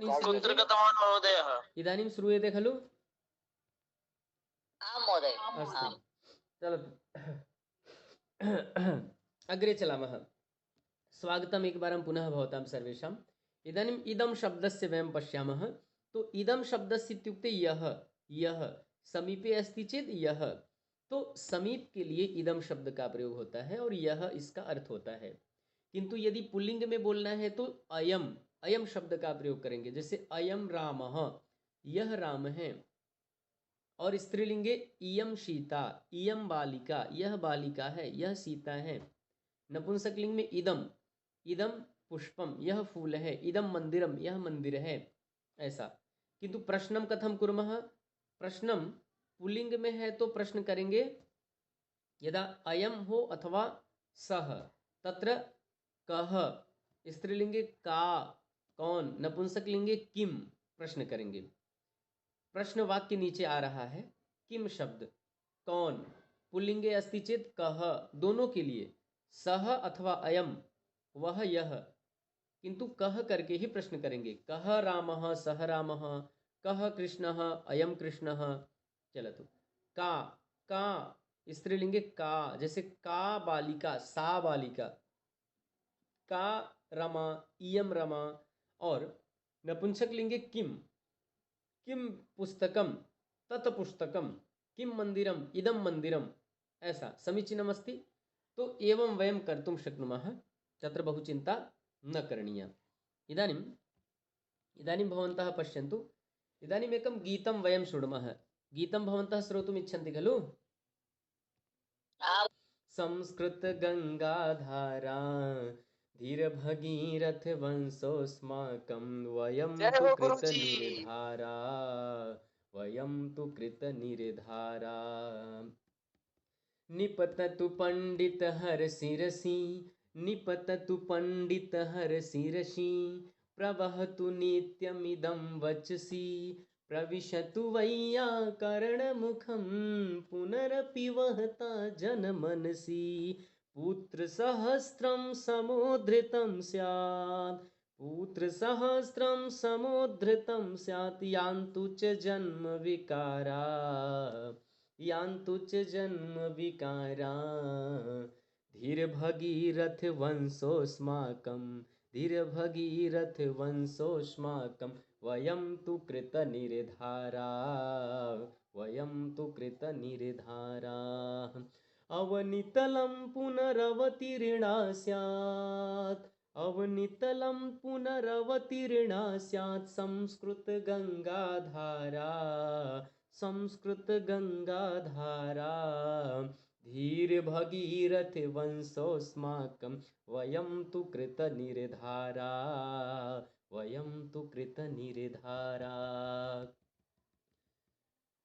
कुत्र गतवान् महोदयः? इदानीं श्रूयते खलु? आं महोदय। अस्तु, चलतु अग्रे चलामः। स्वागतम् एकवारं पुनः भवतां सर्वेषाम्। इदानीम् इदं शब्दस्य वयं पश्यामः। तो इदं शब्दस्य इत्युक्ते यः, यः समीपे अस्ति चेत् यः, तो समीप के लिए इदम शब्द का प्रयोग होता है और यह इसका अर्थ होता है। किंतु यदि पुल्लिंग में बोलना है तो अयम, अयम शब्द का प्रयोग करेंगे। जैसे अयम रामः, यह राम है। और स्त्रीलिंगे इयम सीता, इयम बालिका, यह बालिका है, यह सीता है। नपुंसकलिंग में इदम, इदम पुष्पम, यह फूल है। इदम मंदिरम, यह मंदिर है। ऐसा। किंतु प्रश्नम कथम कुर्मः? प्रश्नम पुल्लिंग में है तो प्रश्न करेंगे यदा अयम हो अथवा सह, तत्र कह। स्त्रीलिंगे का, कौन। नपुंसकलिंगे किम, प्रश्न करेंगे। प्रश्न वाक्य नीचे आ रहा है, किम शब्द, कौन। पुल्लिंगे अस्ति चेत कह, दोनों के लिए सह अथवा अयम, वह यह। किंतु कह करके ही प्रश्न करेंगे। कह रामः, सह रामः, कह कृष्णः, अयम कृष्णः। चलतु। का स्त्रीलिंगे का, जैसे का बालिका, सा बालिका। का रमा, इयम रमा। और नपुंसक लिंगे किम, किम पुस्तकम, तत् पुस्तकम, किम मंदिरम, इदम मंदिरम। ऐसा समीचीनमस्ति। तो एवं वयं कर्तुं शक्नुमः, तत्र बहु चिन्ता न करणीया। इदानीम् इदानीं भवन्तः पश्यन्तु। इदानीम् एकं गीतं वयं शृणुमः। गीतं भवन्तः श्रोतुम् इच्छन्ति खलु? संस्कृत गंगाधारा धीरभगीरथ वंशोऽस्माकं, वयं तु कृतनिर्धारा, वयं तु कृतनिर्धारा। निपततु पंडित हर शिरसि, निपततु पंडित हर शिरसि, प्रवहतु नित्यमिदं वचसि, प्रविशतु वैयाकरणमुखं, पुनरपि वहता जनमनसि। पुत्रसहस्रं समुद्धृतं स्यात्, पुत्रसहस्रं समुद्धृतं स्यात्, यान्तु च जन्म विकारा, यान्तु च जन्म विकारा। धीर भगीरथ वंशोऽस्माकं, धीर भगीरथ वंशोऽस्माकं, वयं तु कृतनिर्धारा, वयं तु कृतनिर्धारा। अवनितलं पुनरवतीर्णा स्यात्, अवनितलं पुनरवतीर्णा स्यात्, संस्कृत गंगाधारा, संस्कृत गंगाधारा। धीर भगीरथ वंशोऽस्माकं, वयं तु कृतनिर्धारा, वयं तु कृतनिर्धारा।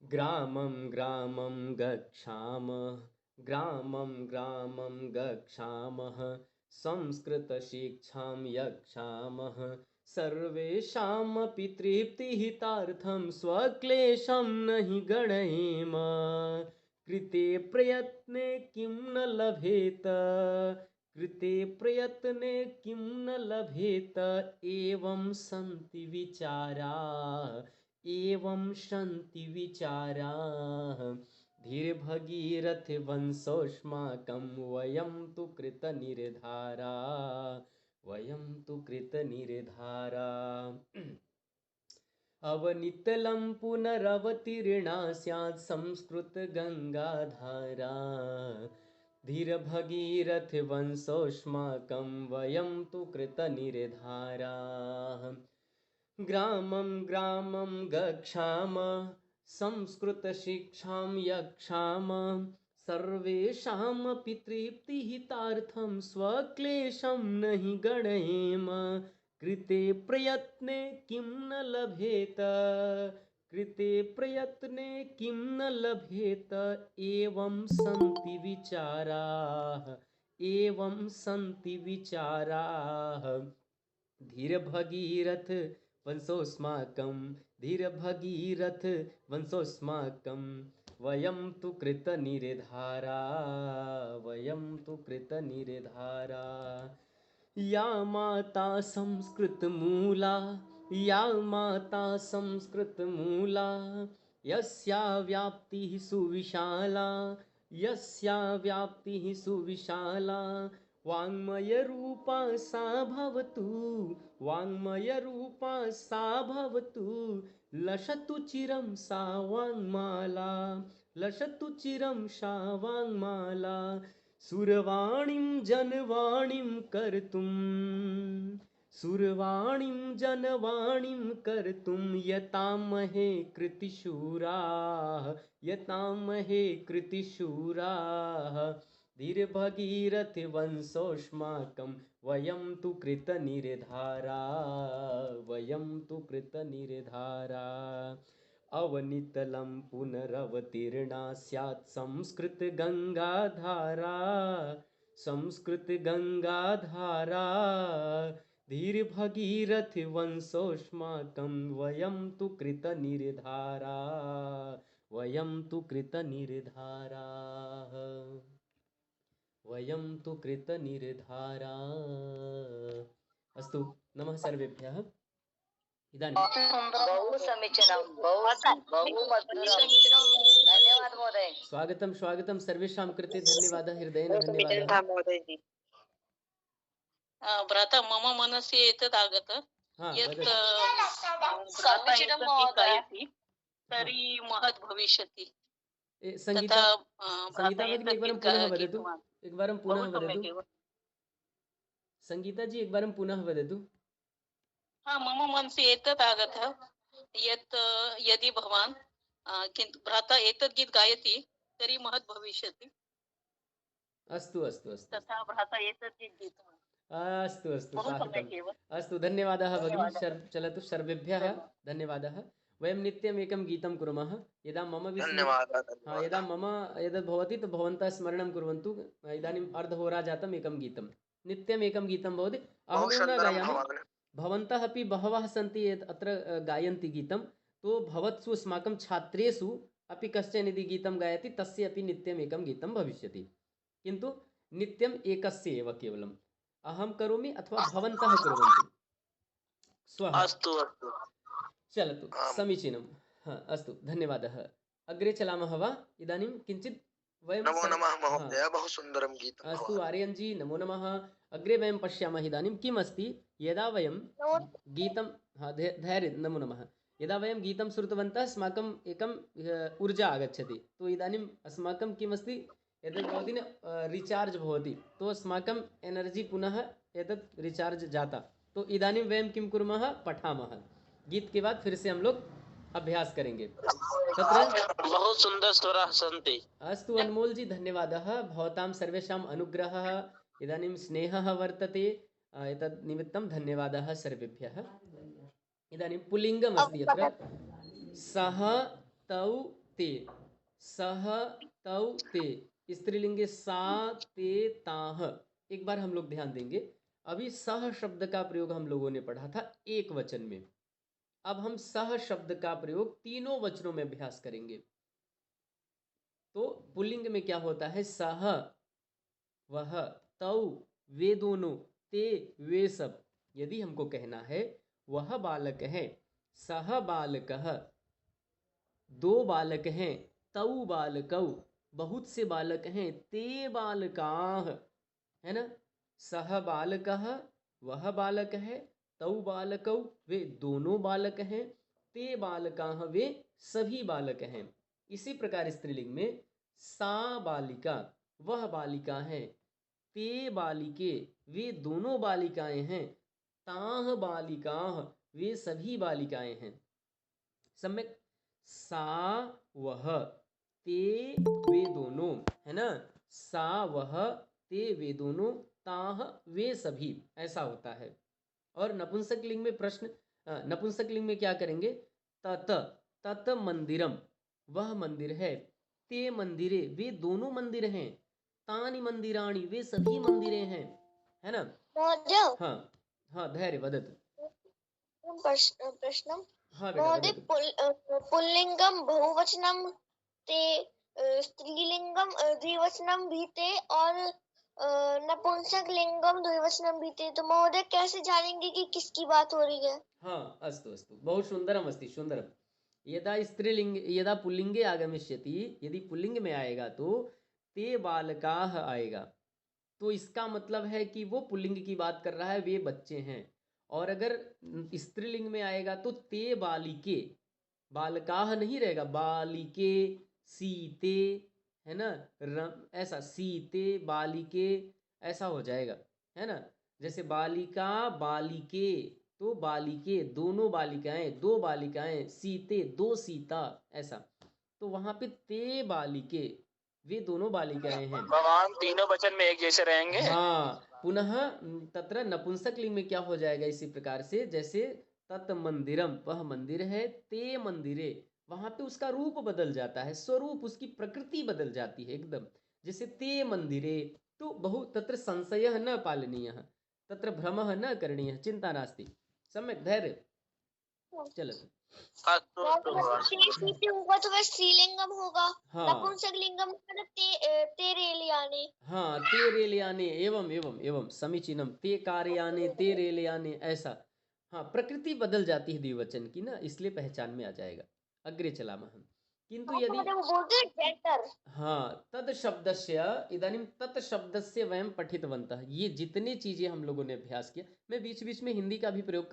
ग्रामं ग्रामं गच्छामः, ग्रामं ग्रामं गच्छामः, संस्कृतशिक्षां यच्छामः, सर्वेषामपि तृप्तिहितार्थं, स्वक्लेशं नहि गणयेम। कृते प्रयत्ने किं न लभेत, कृते प्रयत्ने किं न लभेत, एवं सन्ति विचारा, एवं सन्ति विचाराः। धीर भगीरथ वंशोऽस्माकं, वयं तु कृतनिर्धारा, वयं तु कृतनिर्धारा। अवनितलं पुनरवतीर्णा स्यात्, संस्कृत गंगाधारा, धीर भगीरथ वंशोऽस्माकं, वयं तु कृतनिर्धारा। ग्रामं ग्रामं गच्छामः, संस्कृतशिक्षां यच्छामः, सर्वेषामपि तृप्तिहितार्थं, स्वक्लेशं नहि गणयेम। कृते प्रयत्ने किं न लभेत, कृते प्रयत्ने किं न लभेत, एवं सन्ति विचाराः, एवं सन्ति विचाराः। धीर भगीरथ वंशोऽस्माकं, धीर भगीरथ वंशोऽस्माकं, वयं तु कृतनिर्धारा, वयं तु कृतनिर्धारा। या माता संस्कृतमूला, या माता संस्कृतमूला यस्या व्याप्तिः सुविशाला यस्या व्याप्तिः सुविशाला वाङ्मयरूपा सा भवतु वाङ्मयरूपा सा भवतु लसतु चिरं सा वाङ्माला लसतु चिरं सा वाङ्माला सुरवाणीं जनवाणीं कर्तुम् सुरवाणीं जनवाणीं कर्तुं यतामहे कृतिशूराः यतामहे कृतिशूराः धीर्भगीरथवंशोऽस्माकं वयं तु कृतनिर्धारा वयं तु कृतनिर्धारा अवनितलं पुनरवतीर्णा स्यात् संस्कृतगङ्गाधारा संस्कृतगङ्गाधारा धीर्भगीरथवंशोऽस्माकं वयं तु कृतनिर्धारा वयं तु कृतनिर्धाराः वयं तु कृतनिर्धारा अस्तु नमः सर्वेभ्यः इदानीं बहु समीचीनं बहु मधुरं धन्यवाद महोदय स्वागतं स्वागतं सर्वेषां कृते धन्यवादः हृदयेन धन्यवादः महोदयजी भ्राता मम मनसि एतत् आगत हाँ यत् वदतु भ्राता समीचीनं एतत् महोदय गायति तर्हि महत् भविष्यति संगीता तथा संगीता भ्राता भगिनी एकवारं एतत् पुनः गीतं वदतु गीतवान् एकवारं बहु पुनः वदतु सम्यक् एव संगीता जी एकवारं पुनः वदतु हा मम मनसि एतत् आगत यत् यदि भवान् किन्तु भ्राता एतत् गीत गायति तर्हि महत् भविष्यति अस्तु अस्तु अस्तु तथा भ्राता एतत् गीत गीतवान् अस्तु अस्तु बहु स्वागतम् सम्यक् एव अस्तु धन्यवादः भगिनी धन्यवादः चलतु सर्वेभ्यः धन्यवादः वयं नित्यम् एकं गीतं कुर्मः यदा मम यदा मम एतद् भवति तो भवन्तः स्मरणं कुर्वन्तु इदानीम् अर्धहोरा जातम् एकं गीतं नित्यम् एकं गीतं भवति अहमेव न गायामि भवन्तः अपि बहवः सन्ति अत्र गायन्ति गीतं तो भवत्सु अस्माकं छात्रेषु अपि कश्चन यदि गीतं गायति तस्य अपि नित्यम् एकं गीतं भविष्यति किन्तु नित्यम् एकस्य एव केवलम् अहं करोमि अथवा भवन्तः कुर्वन्तु स्वः अस्तु अस्तु चलतु समीचीनं हा अस्तु धन्यवादः अग्रे चलामः वा इदानीं किञ्चित् वयं नमो नमः महोदय बहु सुन्दरं गीतम् अस्तु आर्यन जी नमो नमः अग्रे वयं पश्यामः इदानीं किम् अस्ति यदा वयं गीतं धैर्य नमो नमः यदा वयं गीतं श्रुतवन्तः अस्माकम् एकम् ऊर्जा आगच्छति तो इदानीम् अस्माकं किमस्ति एतद् भवति न रिचार्ज् भवति तो अस्माकं एनर्जी पुनः एतत् रिचार्ज् जाता तो इदानीं वयं किं कुर्मः पठामः गीत के बाद फिर से हम लोग अभ्यास करेंगे तत्र बहु सुन्दर स्वराः सन्ति अस्तु अनमोल जी धन्यवादः भवतां सर्वेषाम् अनुग्रहः इदानीं स्नेहः वर्तते एतद् निमित्तं धन्यवादः सर्वेभ्यः इदानीं पुल्लिङ्गम् अस्ति अत्र सः तौ ते सः तौ ते स्त्रीलिंगे सा ते ताः एक बार हम लोग ध्यान देंगे अभी सह शब्द का प्रयोग हम लोगों ने पढ़ा था एक वचन में अब हम सह शब्द का प्रयोग तीनों वचनों में अभ्यास करेंगे तो पुल्लिंग में क्या होता है सह वह तौ वे दोनों ते वे सब यदि हमको कहना है वह बालक है सह बालकः दो बालक हैं तौ बालकौ बहुत से बालक हैं ते बालकाः है ना सह बालकः वह बालक है तौ बालकौ वे दोनों बालक हैं ते बालकाः वे सभी बालक हैं इसी प्रकार स्त्रीलिंग में सा बालिका वह बालिका है ते बालिके वे दोनों बालिकाएं हैं ताः बालिकाः वे सभी बालिकाएं हैं सम्यक सा वह ते वे दोनों है ना सा वह ते वे दोनों ताह वे सभी ऐसा होता है और नपुंसक लिंग में प्रश्न नपुंसक लिंग में क्या करेंगे तत तत मंदिरम वह मंदिर है ते मंदिरे वे दोनों मंदिर हैं तानि मंदिराणि वे सभी मंदिरें हैं है ना हाँ हाँ धैर्य वदतु प्रश्नम हाँ महोदय बेटा पुल्लिंगम बहुवचनम ते स्त्रीलिंगम द्विवचनम भी ते और नपुंसक लिंगम द्विवचनम भी ते तो महोदय कैसे जानेंगे कि किसकी बात हो रही है हाँ अस्तु अस्तु बहु सुंदरम अस्ति सुंदरम। यदा पुल्लिंगे आगमिष्यति, यदि पुल्लिंग में आएगा तो ते बालकाः आएगा, तो इसका मतलब है कि वो पुल्लिंग की बात कर रहा है, वे बच्चे हैं। और अगर स्त्रीलिंग में आएगा तो ते बालिके, बालकाः नहीं रहेगा, बालिके सीते, है ना, ऐसा सीते बालिके ऐसा हो जाएगा, है ना। जैसे बालिका बालिके, तो बालिके दोनों बालिकाएं, दो बालिकाएं, सीते दो सीता, ऐसा। तो वहां पे ते बालिके, वे दोनों बालिकाएं हैं। भगवान तीनों वचन में एक जैसे रहेंगे। हाँ पुनः तत्र नपुंसक लिंग में क्या हो जाएगा इसी प्रकार से, जैसे तत् मंदिरम, वह मंदिर है, ते मंदिरे, वहां पे उसका रूप बदल जाता है, स्वरूप उसकी प्रकृति बदल जाती है एकदम, जैसे ते मंदिरे। तो बहु तत्र संशयः न पालनीयः, तत्र भ्रमः न करणीयः, चिंता नास्ति, सम्यक धैर्य। चलतु। अस्तु अस्तु भगवान। ते सीते होगा तो वह स्त्रीलिंगम होगा। हाँ नपुंसक लिंगम मतलब ते रेलयाने। हाँ ते रेलयाने, एवं एवं एवं समीचीनम, ते कारयाने ते रेलयाने, ऐसा। हाँ प्रकृति बदल जाती है द्विवचन की ना, इसलिए पहचान में आ जाएगा। अग्रे चलामः। किंतु यदि वो बोलते हैं जेंडर। हाँ तद शब्दस्य, इदानीं तत् शब्दस्य वयं पठितवन्तः, ये जितनी चीजें हम लोगों ने अभ्यास किया, मैं बीच बीच में हिंदी का भी प्रयोग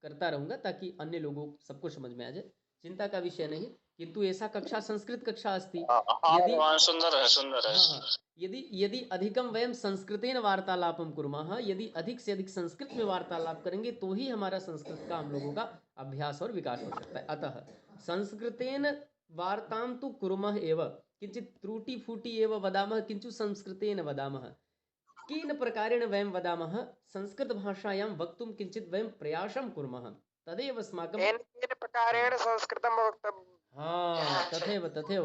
करता रहूंगा ताकि अन्य लोगों सबको समझ में आ जाए, चिंता का विषय नहीं। किंतु ऐसा कक्षा संस्कृत कक्षा अस्ति, यदि भगवान सुंदर है, सुंदर है। हाँ यदि यदि अधिकम वयम संस्कृतेन वार्तालापम कुर्मः, यदि अधिक से अधिक संस्कृत में वार्तालाप करेंगे तो ही हमारा संस्कृत का हम लोगों का अभ्यास और विकास हो सकता है। अतः संस्कृतेन वार्तां तु कुर्मः एव, किंचित त्रुटि फूटि एव वदामः, किंतु संस्कृतेन वदामः। केन प्रकारेण वयं वदामः, संस्कृत भाषायां वक्तुं किंचित वयं प्रयासं कुर्मः, तदेव अस्माकं केन प्रकारेण संस्कृतं वक्तव्यं। हाँ तथैव तथैव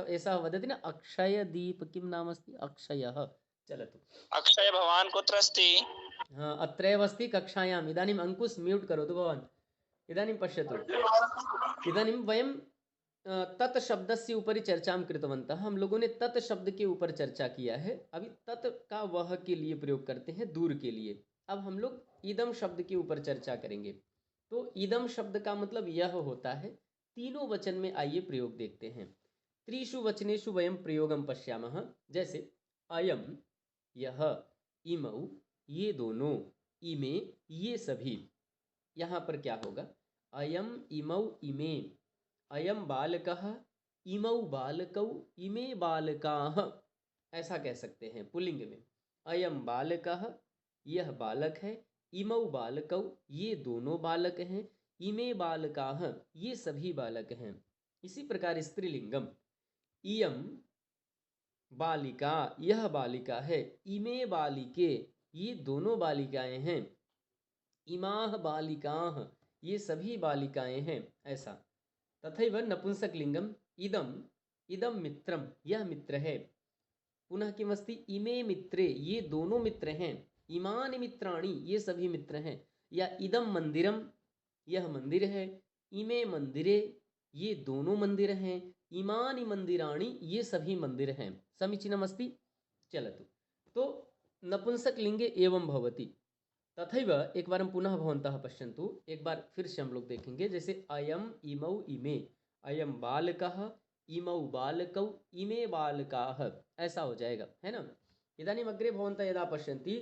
ऐसा वदति ना, अक्षयदीप किं नाम अस्ति, अक्षयः। चलतु। अक्षय भगवान कुत्र अस्ति? हाँ अत्रैव अस्ति कक्षायाम्। इदानीम् अंकुश म्यूट् करोतु भवान्। इदानीं पश्यतु, इदानीं वयं तत् शब्दस्य उपरि चर्चां कृतवन्तः, हम लोगों ने तत् शब्द के ऊपर चर्चा किया है। अभी तत् का वह के लिए प्रयोग करते हैं, दूर के लिए। अब हम लोग इदम शब्द के ऊपर चर्चा करेंगे। तो इदम शब्द का मतलब यह होता है, तीनों वचन में आइए प्रयोग देखते हैं। त्रिषु वचनेषु वयं प्रयोगम पश्यामः, जैसे अयम, यह, इमौ, ये दोनों, इमे, ये सभी। यहाँ पर क्या होगा, अयम इमौ इमे, अयम बालकः, इमौ बालकौ, इमे बालकाः, ऐसा कह सकते हैं पुल्लिंग में। अयम बालकः, यह बालक है, इमौ बालकौ, ये दोनों बालक हैं, इमे बालकाः, ये सभी बालक हैं। इसी प्रकार स्त्रीलिंगम, इयम बालिका, यह बालिका है, इमे बालिके, ये दोनों बालिकाएं हैं, इमाह बालिकाः, ये सभी बालिकाएं हैं, ऐसा। तथैव नपुंसक लिंगम, इदम, इदम मित्रम, यह मित्र है। पुनः किमस्ति, इमे मित्रे, ये दोनों मित्र हैं, इमानि मित्राणि, ये सभी मित्र हैं। या इदम मंदिरम, यह मंदिर है, इमे मंदिरे, ये दोनों मंदिर हैं, इमानि मंदिराणि, ये सभी मंदिर हैं। समीचीनम अस्ति। चलतु। तो नपुंसक लिंगे एवं भवति। तथैव एक बार हम पुनः भवन्तः पश्यन्तु, एक बार फिर से हम लोग देखेंगे, जैसे अयम इमौ इमे, अयम बालकः, इमौ बालकौ, इमे बालकाः, ऐसा हो जाएगा, है ना। इदानीम् अग्रे भवन्तः यदा पश्यन्ति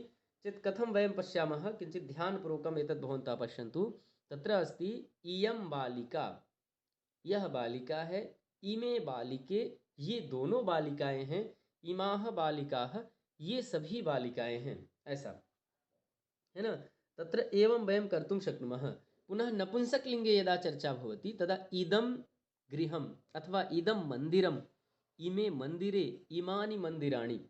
चेत् कथं वयं पश्यामः, किञ्चित् ध्यानपूर्वकम् एतद् भवन्तः पश्यन्तु। तत्र अस्ति इयं बालिका, यह बालिका है, इमे बालिके, ये दोनों बालिकाएं हैं, इमाह बालिकाः, ये सभी बालिकाएं हैं, ऐसा, है ना। तत्र एवं वयं कर्तुं शक्नुमः। पुनः नपुंसकलिंगे यदा चर्चा भवति तदा इदं गृहम् अथवा इदं मंदिरम, इमे मंदिरे, इमानि मंदिराणि,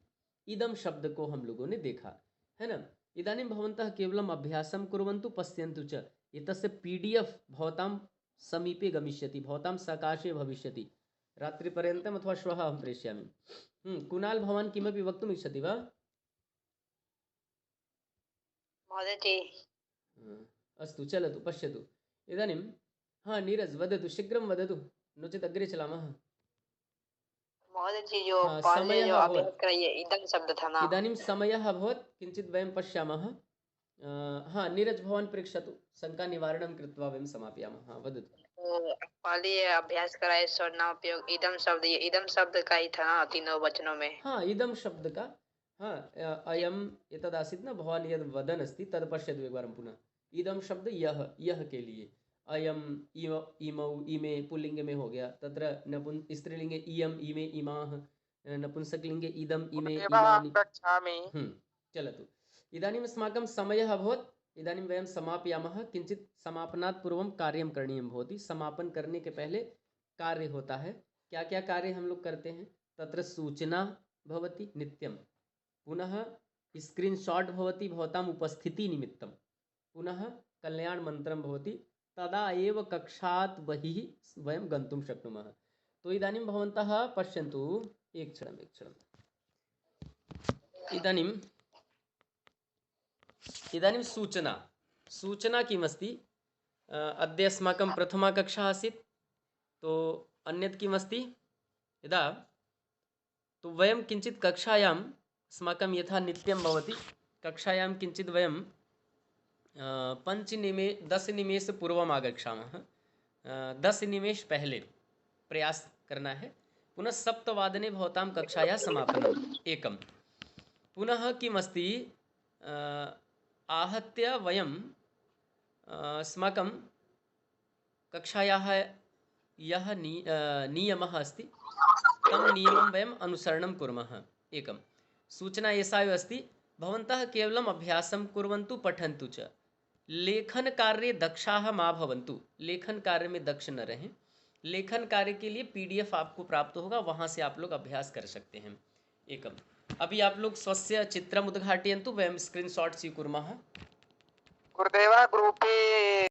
इदम शब्द को हम लोगों ने देखा, है ना। इदानीं भवन्तः केवलम् अभ्यासं कुर्वन्तु, पश्यन्तु च। एतस्य PDF भवतां समीपे गमिष्यति, भवतां सकाशे भविष्यति। रात्रिपर्यन्तम् अथवा श्वः अहं प्रेषयामि। कुणाल, भवान् किमपि वक्तुम् इच्छति वा? अस्तु चलतु, पश्यतु। इदानीं हाँ नीरज वदतु, शीघ्रं वदतु, नो चेत् अग्रे चलामः। समयः अभवत्, इदानीं समयः अभवत्, किञ्चित् वयं पश्यामः। हाँ, नीरज भवान् पृच्छतु, शङ्कानिवारणं कृत्वा वयं समापयामः। हाँ, वदतु। तो पहले ये अभ्यास कराए स्वर्णापयोग इदम शब्द, ये इदम शब्द का ही था ना तीनों वचनों में। हाँ, इदं शब्द का, हाँ, अयम् एतदासीत् न, भवान् यद् वदन् अस्ति तद् पश्यतु एकवारं पुनः। इदं शब्द यह, यह के लिए, अयम्, इमौ, इमे पुल्लिंग में हो गया, तत्र स्त्रीलिंगे इयम्, इमे, इमाः, नपुंसकलिंगे इदम्, इमे, गुरुदेवः इमानि। गच्छामि। चलतु। इदानीम् अस्माकं समयः अभवत्, इदानीं वयं समापयामः। किञ्चित् समापनात् पूर्वं कार्यं करणीयं भवति। समापन करने के पहले कार्य होता है। क्या क्या कार्य हम लोग करते हैं? तत्र सूचना भवति नित्यं, पुनः स्क्रीनशॉट भवति भवताम् उपस्थितिनिमित्तं, पुनः कल्याणमन्त्रं भवति, तदा एव कक्षात् बहिः वयं गन्तुं शक्नुमः। तो इदानीं भवन्तः पश्यन्तु, एकक्षणम्। इदानीं सूचना किमस्ति? अद्य अस्माकं प्रथमा कक्षा आसीत्, तो अन्यत् किमस्ति? यदा तो वयं किञ्चित् कक्षायाम् अस्माकं यथा नित्यं भवति, कक्षायां किञ्चित् वयं 10 निमेष पूर्वम् आगच्छामः। 10 निमेष पहले प्रयास करना है। पुनः 7 भवतां कक्षायाः समापनम् एकं। पुनः किमस्ति, आहत्य वयं अस्माकं कक्षायाः यः नियमः अस्ति तं नियमं वयम् अनुसरणं कुर्मः। एकं सूचना एषा एव अस्ति, भवन्तः केवलम् अभ्यासं कुर्वन्तु, पठन्तु च, लेखनकार्ये दक्षाः मा भवन्तु। लेखन कार्य में दक्ष न रहें। लेखन कार्य के लिए PDF आपको प्राप्त होगा, वहाँ से आप लोग अभ्यास कर सकते हैं। एकम्। अभी आप लोग स्वस्य चित्रम् उद्घाटयन्तु, वयं स्क्रीनशॉट स्वीकुर्मः। गुरुदेवः ग्रूपे